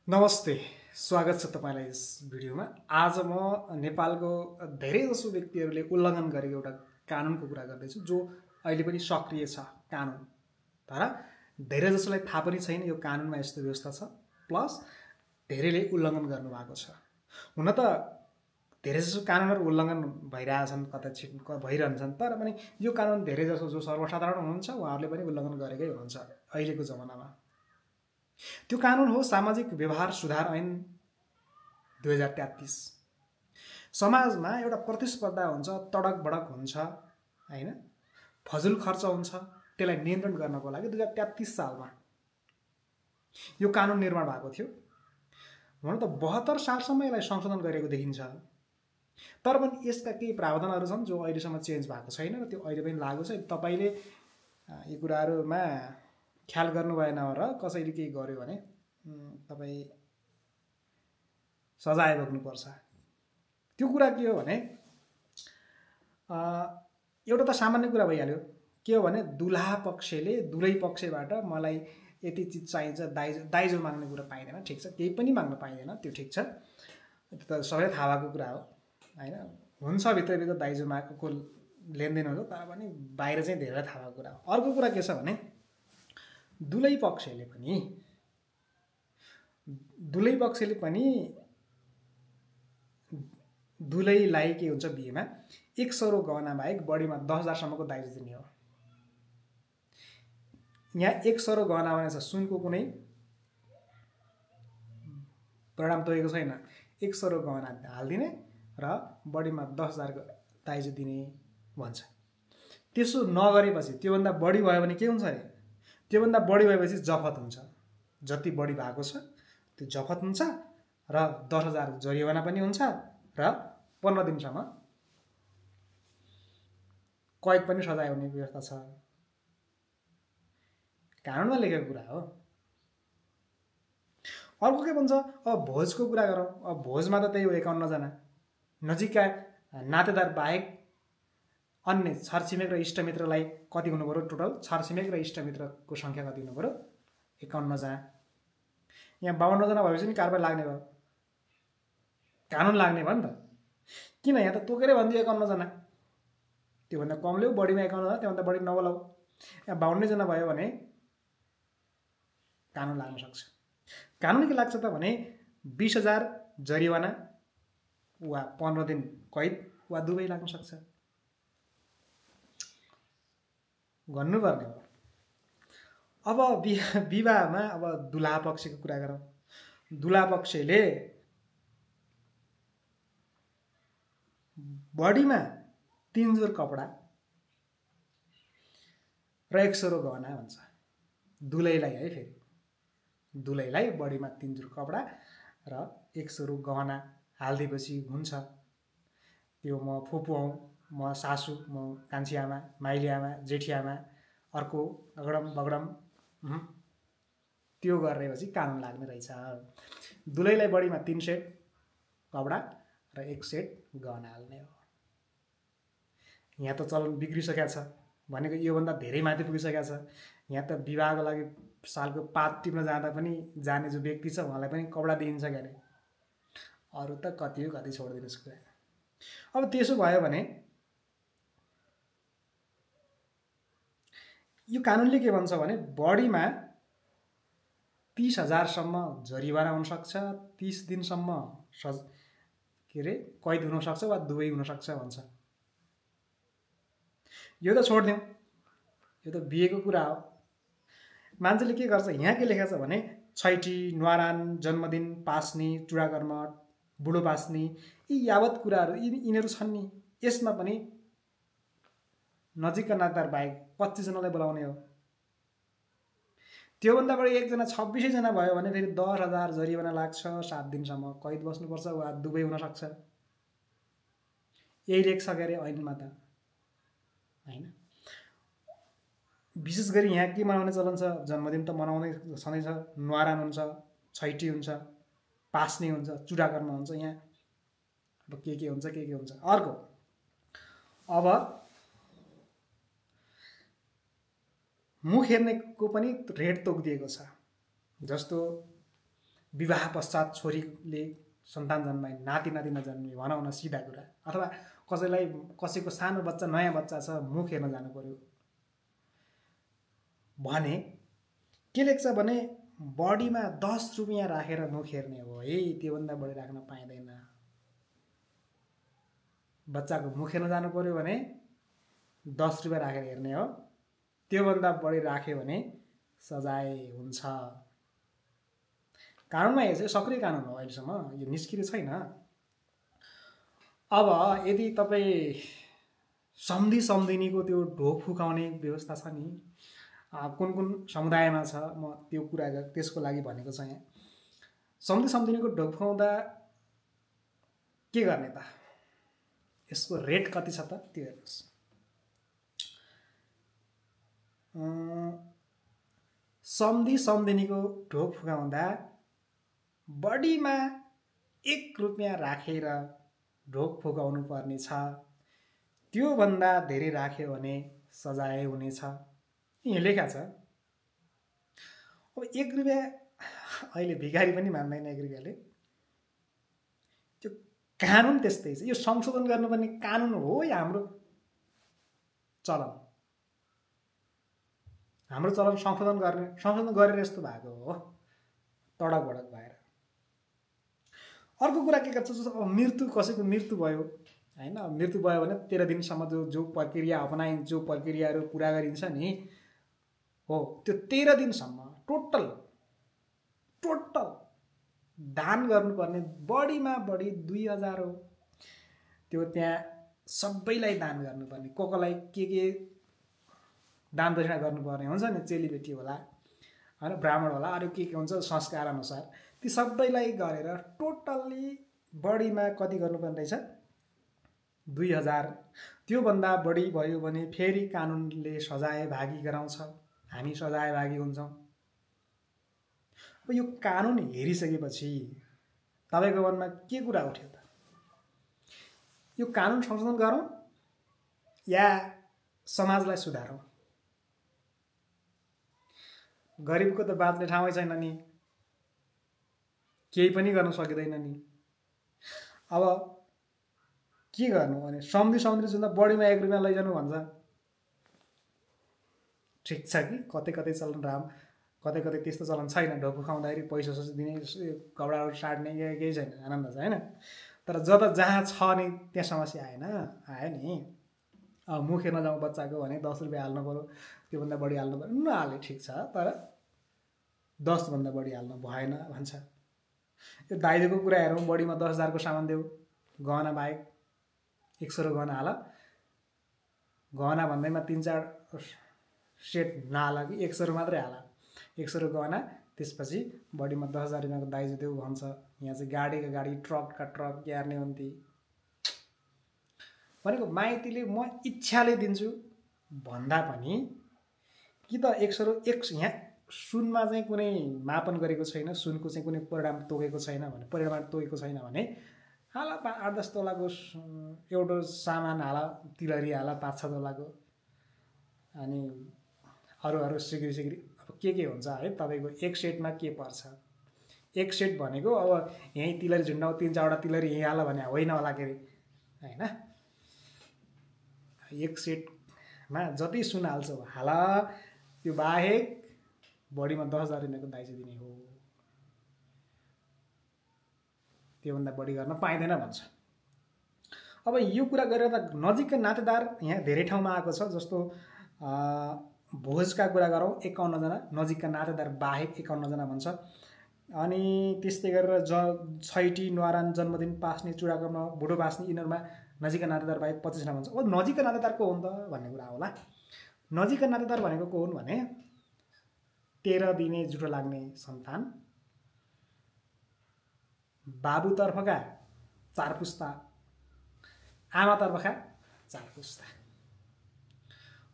नमस्ते, स्वागत छ तपाईलाई यस भिडियोमा। आज म नेपालको धेरैजसो व्यक्तिहरूले उल्लङ्घन गरेको एउटा कानुनको कुरा गर्दैछु, जो अहिले पनि सक्रिय छ कानुन। तर धेरैजसोलाई थाहा पनि छैन यो कानुनमा यस्तो व्यवस्था छ, प्लस धेरैले उल्लङ्घन गर्नुभएको छ। हुन त धेरैजसो कानुनहरू उल्लङ्घन भइरहेछन्, भइरहन्छन्, तर पनि यो कानुन धेरैजसो जो सर्वसाधारण हुनुहुन्छ उहाँहरूले पनि उल्लङ्घन गरेकै हुनुहुन्छ अहिलेको जमानामा। त्यो कानुन हो सामाजिक व्यवहार सुधार ऐन 2033। समाजमा एउटा प्रतिस्पर्धा हुन्छ, तडक भडक हुन्छ हैन, फजुल खर्च हुन्छ, त्यसलाई नियन्त्रण गर्नको लागि 2033 सालमा यो कानुन निर्माण भएको थियो। हुन त 72 सालसम्म यसलाई संशोधन गरेको देखिन्छ, तर पनि यसका केही प्रावधानहरू छन् जो अहिलेसम्म चेन्ज भएको छैन र त्यो अहिले पनि लागू छ। तपाईले यी कुराहरुमा ख्याल गर्नु भएन र कसैले केही गर्यो भने तपाई सजाय भोग्नुपर्छ। त्यो कुरा के हो भने एउटा त सामान्य कुरा भइहाल्यो। के हो भने दुल्हा पक्षले दुलै पक्षबाट मलाई यति चीज चाहिन्छ दाइजो माग्ने कुरा पाइदैन, ठीक छ, केही पनि माग्न पाइदैन, त्यो ठीक छ, त्यो त सबैलाई थाहा भएको कुरा हो हैन। हुन्छ भित्रभित्र दाइजो मागको लेनदेन हुन्छ, तर पनि बाहिर चाहिँ धेरै थाहा भएको कुरा हो। अर्को कुरा के छ भने दुलै पक्षले पनि दुलैलाई के हुन्छ बिहेमा 1 सरो गहना बाहेक बढीमा 10,000 सम्मको दाइजो दिने हो। यहाँ 1 सरो गहना भनेको छ सुनको कुनै परिणाम तोकेको छैन। 1 सरो गहना हाल्दिने र बढीमा 10,000 को दाइजो दिने भन्छ। त्यसो नगरेपछि त्योभन्दा बढी भयो भने के हुन्छ अरे? त्योभन्दा बढी भएपछि जफत हुन्छ। जति बढी भएको छ त्यो जफत हुन्छ र 10,000 जरिवाना पनि हुन्छ र 15 दिनसम्म कैद पनि सजाय हुने व्यवस्था छ। कानुनमा लेखेको कुरा हो। अर्को के भन्छ, अब भोजको कुरा गरौँ। अब भोजमा त त्यही हो 51 जना। नजिकका नातेदार बाहेक अन्य छरछिमेक र इष्टमित्रलाई कति हुनु पर्यो? टोटल छरछिमेक र इष्टमित्रको संख्या कति हुनु पर्यो? 51 जना। यहाँ 52 जना भएपछि नि कारबाही लाग्ने भयो, कानुन लाग्ने भयो नि त। किन यहाँ त तोकेरै भनिदियो 51 जना। त्योभन्दा कम ल्याऊ, बढीमा 51 जना, त्योभन्दा बढी नबोलाऊ। यहाँ 52 जना भयो भने कानुन लाग्न सक्छ। कानुन के लाग्छ त भने 20,000 जरिवाना वा 15 दिन कैद वा दुवै लाग्न सक्छ। गर्नुपर्ने हो। अब विवाहमा अब दुल्हा पक्षको कुरा गरौँ। दुल्हा पक्षले बढीमा 3 जोर कपडा र 1 सरो गहना भन्छ। दुलैलाई है, फेरि दुलैलाई बढीमा 3 जोर कपडा र 1 सरो गहना हाल्दिएपछि हुन्छ। त्यो म फुपू हौँ, म सासू, म कान्छी आमा, माइली आमा, जेठी आमा, अर्को अगडम बगडम, त्यो गरेपछि कानुन लाग्ने रहेछ। दुलैलाई बढीमा 3 सेट कपडा र 1 सेट गहना हाल्ने हो। यहाँ त चलन बिग्रिसकेको छ, भनेको योभन्दा धेरै माथि पुगिसकेको छ। यहाँ त विवाहको लागि सालको पात टिप्न जाँदा पनि जाने जो व्यक्ति छ उहाँलाई पनि कपडा दिइन्छ क्यारे। अरू त कति हो कति छोडिदिनुहोस् कुरा। अब त्यसो भयो भने यो कानुनले के भन्छ भने बढीमा 30,000 सम्म जरिवाना हुन सक्छ, 30 दिनसम्म कैद हुन सक्छ वा दुवै हुन सक्छ भन्छ। यो त छोड्दिउँ, यो त बिहेको कुरा हो। मान्छेले के गर्छ, यहाँ के लेखेको छ भने छैठी, न्वारान, जन्मदिन, पास्नी, चुडाकर्म, बुढो पास्नी, यी यावत कुराहरू यिनीहरू छन् नि। यसमा पनि नजिकका नातेदार बाहेक 25 जनालाई बोलाउने हो। त्योभन्दा बढी 1 जना 26 जना भयो भने फेरि 10,000 जरिवाना लाग्छ, 7 दिनसम्म कैद बस्नुपर्छ वा दुवै हुन सक्छ। यही लेख्छ के अरे ऐनमा त हैन। विशेष गरी यहाँ के मनाउने चलन छ? जन्मदिन त मनाउने छँदैछ, न्वारान हुन्छ, छैठी हुन्छ, पास्नी हुन्छ, चुडाकर्म हुन्छ। यहाँ अब के हुन्छ के हुन्छ। अर्को अब मुख हेर्नेको पनि रेट तोकिदिएको छ। जस्तो विवाह पश्चात छोरीले सन्तान जन्माए, नाति नाति नजन्मे भनौँ न सिधा कुरा, अथवा कसैलाई कसैको सानो बच्चा नयाँ बच्चा छ मुख हेर्न जानु पर्यो भने के लेख्छ भने बडीमा 10 रुपियाँ राखेर मुख हेर्ने हो है, त्योभन्दा बढी राख्न पाइँदैन। बच्चाको मुख हेर्न जानु पर्यो भने 10 रुपियाँ राखेर हेर्ने हो, त्योभन्दा बढी राख्यो भने सजाय हुन्छ। कानुनमा यो चाहिँ सक्रिय कानुन हो, अहिलेसम्म यो निस्किने छैन। अब यदि तपाईँ सम्धि सम्धिनीको त्यो ढोक फुकाउने व्यवस्था छ नि, कुन कुन समुदायमा छ म त्यो कुरा त्यसको लागि भनेको छ। यहाँ सम्धि सम्धिनीको ढोक फुकाउँदा के गर्ने त, यसको रेट कति छ त त्यो हेर्नुहोस्। सम्धि सम्धिनीको ढोक फुकाउँदा बडीमा 1 रुपियाँ राखेर ढोक फुकाउनु पर्ने छ, त्योभन्दा धेरै राख्यो भने सजाय हुनेछ। यहाँ लेखा छ। अब 1 रुपियाँ अहिले भिखारी पनि मान्दैन 1 रुपियाँले। त्यो कानुन त्यस्तै छ, यो संशोधन गर्नुपर्ने कानुन हो या हाम्रो चलन? हाम्रो चलन संशोधन गरेर यस्तो भएको हो, तडक भडक भएर। अर्को कुरा के गर्छ, अब मृत्यु, कसैको मृत्यु भयो हैन, मृत्यु भयो भने 13 दिनसम्म जो प्रक्रिया अपनाइन्छ, जो प्रक्रियाहरू पुरा गरिन्छ नि हो, त्यो 13 दिनसम्म टोटल दान गर्नुपर्ने बढीमा बढी 2000 हो। त्यो त्यहाँ सबैलाई दान गर्नुपर्ने, कसलाई के दान दक्षिणा गर्नुपर्ने हुन्छ नि, चेलीबेटी होला हैन, ब्राह्मण होला, अरू के हुन्छ संस्कार अनुसार, ती सबैलाई गरेर टोटल्ली बढीमा कति गर्नुपर्ने रहेछ, 2000। त्योभन्दा बढी भयो भने फेरि कानुनले सजाय भागी गराउँछ, हामी सजाय भागी हुन्छौँ। अब यो कानुन हेरिसकेपछि तपाईँको मनमा के कुरा उठ्यो त, यो कानुन संशोधन गरौँ या समाजलाई सुधारौँ? गरिबको त बाँच्ने ठाउँै छैन नि, केही पनि गर्न सकिँदैन नि। अब के गर्नु भने सम्धि जुन बढीमा 1 रुपियाँ लैजानु भन्छ, ठिक छ कि कतै कतै चलन राम, कतै कतै त्यस्तो चलन छैन। ढोक खुवाउँदाखेरि पैसा सैसा दिने, कपडाहरू साट्ने केही छैन, आनन्द छ हैन। तर जहाँ छ नि त्यहाँ समस्या आयो नि। अब मुख हेर्न जाउँ बच्चाको भने 10 रुपियाँ हाल्नु पर्यो, त्योभन्दा बढी हाल्नु पर्यो, नहाले ठिक छ, तर 10 भन्दा बढी हाल्नु भएन भन्छ। यो दाइजोको कुरा हेरौँ, बढीमा 10,000 को सामान देऊ, गहना बाहेक 100 गहना हाल, गहना भन्दैमा 3-4 सेट नहाल कि 100 मात्रै हाल, 100 गहना, त्यसपछि बढीमा 10,000 रुपियाँको दाइजो देऊ भन्छ। यहाँ चाहिँ गाडीका गाडी, ट्रकका ट्रक ग्यार्ने हुन्थे भनेको। माइतीले म इच्छाले दिन्छु भन्दा पनि कि त 100 यहाँ सुनमा चाहिँ कुनै मापन गरेको छैन, सुनको चाहिँ कुनै परिमाण तोकेको छैन भने हाल 8-10 तोलाको एउटा सामान हाल, तिलहरी हाल 5-6 तोलाको, अनि अरू सिक्री अब के हुन्छ है तपाईँको 1 सेटमा के पर्छ। 1 सेट भनेको अब यहीँ तिलहरी झुन्डाउ 3-4वटा तिलहरी यहीँ हाल भने होइन होला के अरे होइन। 1 सेटमा जति सुन हाल्छौ हाल, त्यो बाहेक बढीमा 10,000 रुपियाँको दाइजो दिने हो, त्योभन्दा बढी गर्न पाइँदैन भन्छ। अब यो कुरा गरेर त नजिकका नातेदार यहाँ धेरै ठाउँमा आएको छ, जस्तो भोजका कुरा गरौँ 51 जना, नजिकका नातेदार बाहेक 51 जना भन्छ। अनि त्यस्तै गरेर छैटी, न्वारान, जन्मदिन पास्ने, चुडाकर्म, बुढो पास्ने, यिनीहरूमा नजिकका नातेदार बाहेक 25 जना भन्छ। अब नजिकका नातेदार को हुन् त भन्ने कुरा होला। नजिकका नातेदार भनेको को हुन् भने 13 दिने जुठो लाग्ने सन्तान, बाबुतर्फका 4 पुस्ता, आमातर्फका 4 पुस्ता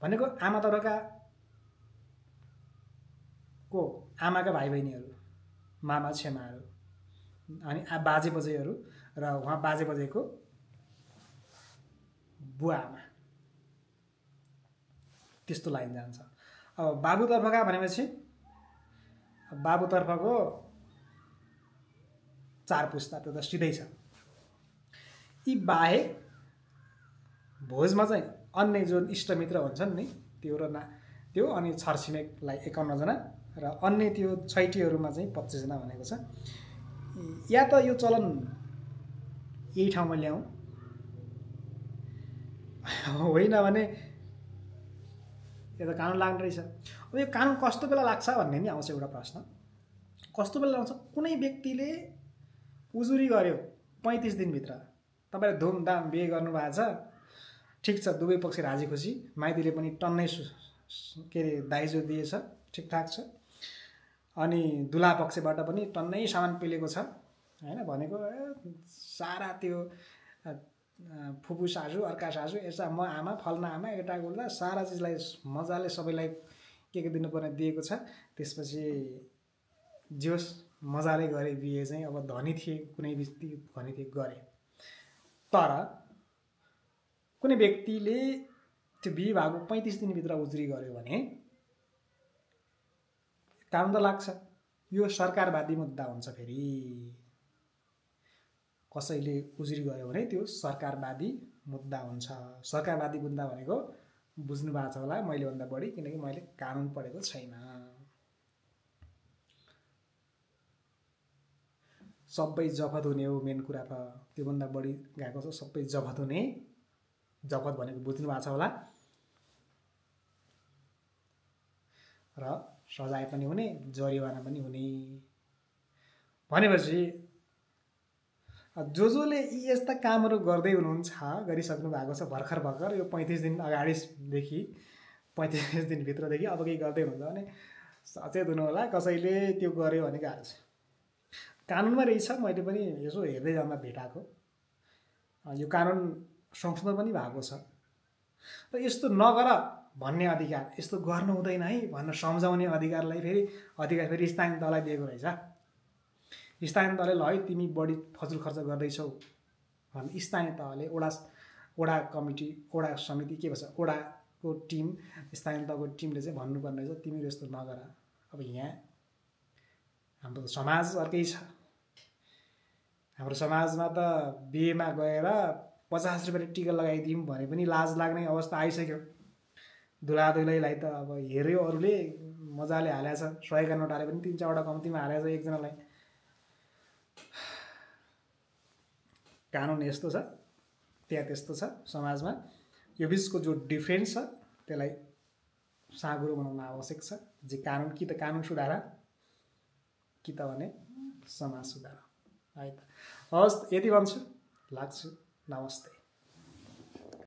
भनेको आमातर्फका को आमाका भाइ बहिनीहरू, मामा छेमाहरू, अनि बाजे बजैहरू र उहाँ बाजे बजैको बुवा आमा, त्यस्तो लाइन जान्छ। अब बाबुतर्फका भनेपछि बाबुतर्फको 4 पुस्ता त्यो त सिधै छ। यी बाहेक भोजमा चाहिँ अन्य जुन इष्टमित्र हुन्छन् नि त्यो अनि छरछिमेकलाई 51 जना र अन्य त्यो छैटीहरूमा चाहिँ 25 जना भनेको छ। या त यो चलन यही ठाउँमा ल्याउँ होइन भने यो त कानुन लाग्ने रहेछ। अब यो कानुन कस्तो बेला लाग्छ भन्ने नि आउँछ एउटा प्रश्न। कस्तो बेला आउँछ? कुनै व्यक्तिले उजुरी गर्यो 35 दिनभित्र, तपाईँले धुमधाम बिहे गर्नुभएको छ, ठिक छ, दुवै पक्ष राजी खुसी, माइतीले पनि टन्नै के अरे दाइजो दिएछ, ठिकठाक छ, अनि दुला पक्षबाट पनि टन्नै सामान पेलेको छ होइन। भनेको सारा त्यो फुपू सासू, अर्का सासू, यसा म आमा, फल्ना आमा, एटा गुल्दा सारा चिजलाई मजाले सबैलाई के दिनुपर्ने दिएको छ। त्यसपछि जोस् मजाले गरे बिहे चाहिँ। अब धनी थिए, कुनै व्यक्ति धनी थिए गरे, तर कुनै व्यक्तिले त्यो बिहे भएको 35 दिनभित्र उजुरी गर्यो भने कानुन त लाग्छ। यो सरकारवादी मुद्दा हुन्छ। फेरि कसैले उजुरी गर्यो भने त्यो सरकारवादी मुद्दा हुन्छ। सरकारवादी मुद्दा भनेको बुझ्नु भएको छ होला मैले भन्दा बढी, किनकि मैले कानुन पढेको छैन। सबै जफत हुने हो मेन कुरा त, त्योभन्दा बढी गएको छ। सबै जफत हुने, जफत भनेको बुझ्नु भएको छ होला, र सजाय पनि हुने, जरिवाना पनि हुने। भनेपछि जसले यस्ता कामहरू गर्दै हुनुहुन्छ, गरिसक्नु भएको छ भर्खर यो 35 दिन अगाडिदेखि 35 दिनभित्रदेखि अब केही गर्दै हुनुहुन्छ भने सचेत हुनु होला। कसैले त्यो गर्यो भने गाह्रो छ। कानुनमा रहेछ, मैले पनि यसो हेर्दै जाँदा भेटाएको। यो कानुन संशोधन पनि भएको छ। र यस्तो नगर भन्ने अधिकार, यस्तो गर्नु हुँदैन है भनेर सम्झाउने अधिकारलाई फेरि स्थानीय तहलाई दिएको रहेछ। स्थानीय तहले ल है तिमी बढी फजुल खर्च गर्दैछौ भने स्थानीय तहले वडा कमिटी, वडा समिति के भन्छ, वडाको टिम, स्थानीय तहको टिमले चाहिँ भन्नुपर्ने रहेछ तिमीहरू यस्तो नगर। अब यहाँ हाम्रो समाज अर्कै छ। हाम्रो समाजमा त बिहेमा गएर 50 रुपियाँ टिका लगाइदिउँ भने पनि लाज लाग्ने अवस्था आइसक्यो। दुलादुलैलाई त अब हेऱ्यो अरूले मजाले हालेको छ, 100 का नोट हाले पनि 3-4 वटा कम्तीमा हालेको छ एकजनालाई। कानुन यस्तो छ, त्यहाँ त्यस्तो छ समाजमा। यो बिचको जो डिफ्रेन्स छ त्यसलाई साँगुरो बनाउन आवश्यक छ। जे कानुन कि त कानुन सुधार कि त भने समाज सुधार है त। हवस्, यति भन्छु, लाग्छु। नमस्ते।